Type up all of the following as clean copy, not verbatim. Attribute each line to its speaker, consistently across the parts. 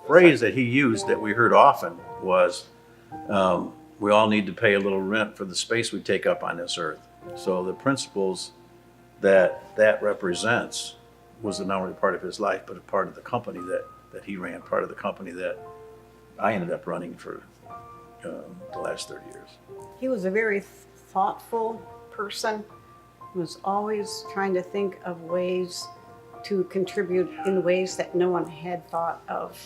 Speaker 1: phrase that he used that we heard often was, we all need to pay a little rent for the space we take up on this earth. So the principles that represents was not only part of his life, but a part of the company that he ran, part of the company that I ended up running for the last 30 years.
Speaker 2: He was a very thoughtful person. He was always trying to think of ways to contribute in ways that no one had thought of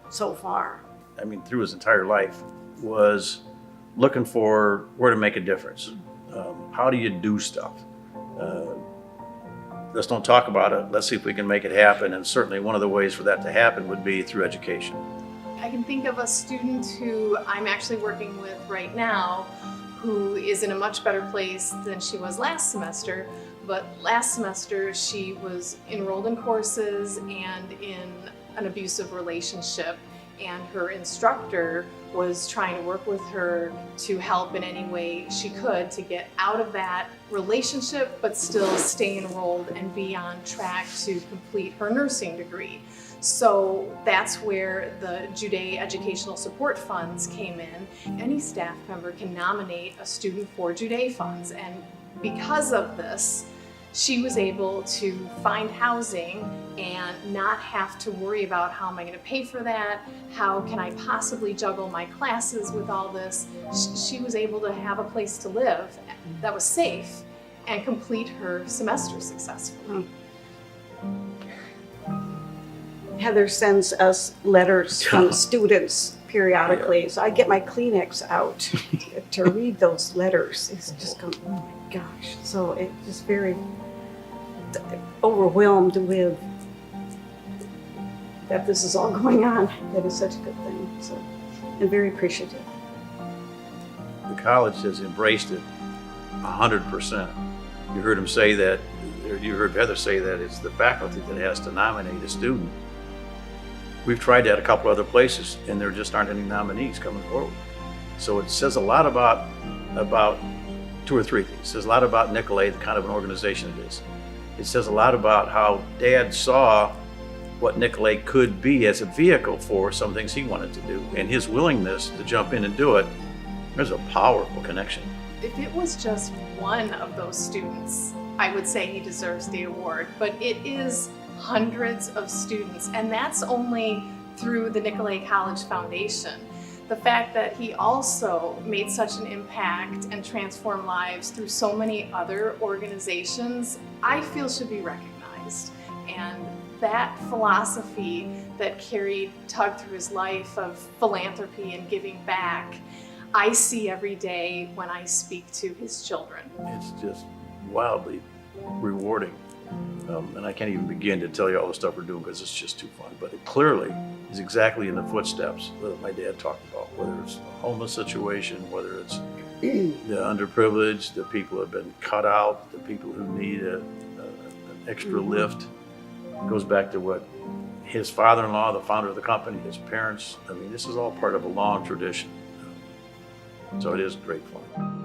Speaker 2: so far.
Speaker 1: I mean, through his entire life was looking for where to make a difference. How do you do stuff? Let's don't talk about it. Let's see if we can make it happen. And certainly one of the ways for that to happen would be through education.
Speaker 3: I can think of a student who I'm actually working with right now who is in a much better place than she was last semester. But last semester she was enrolled in courses and in an abusive relationship, and her instructor was trying to work with her to help in any way she could to get out of that relationship but still stay enrolled and be on track to complete her nursing degree. So that's where the Juday Educational Support Funds came in. Any staff member can nominate a student for Juday funds, and because of this, she was able to find housing and not have to worry about how am I going to pay for that, how can I possibly juggle my classes with all this. She was able to have a place to live that was safe and complete her semester successfully.
Speaker 2: Heather sends us letters from students periodically, so I get my Kleenex out to read those letters. It's just going, oh my gosh. So it's just very overwhelmed with that this is all going on. That is such a good thing. So I'm very appreciative.
Speaker 1: The college has embraced it 100%. You heard him say that, or you heard Heather say that it's the faculty that has to nominate a student. We've tried that a couple other places, and there just aren't any nominees coming forward. So it says a lot about two or three things. It says a lot about Nicolay, the kind of an organization it is. It says a lot about how Dad saw what Nicolay could be as a vehicle for some things he wanted to do, and his willingness to jump in and do it. There's a powerful connection.
Speaker 3: If it was just one of those students, I would say he deserves the award, but it is hundreds of students, and that's only through the Nicolay College Foundation. The fact that he also made such an impact and transformed lives through so many other organizations, I feel should be recognized. And that philosophy that carried Tug through his life of philanthropy and giving back, I see every day when I speak to his children.
Speaker 1: It's just wildly rewarding. And I can't even begin to tell you all the stuff we're doing because it's just too fun. But it clearly is exactly in the footsteps that my dad talked about, whether it's a homeless situation, whether it's the underprivileged, the people who have been cut out, the people who need an extra lift. It goes back to what his father-in-law, the founder of the company, his parents, I mean, this is all part of a long tradition. So it is great fun.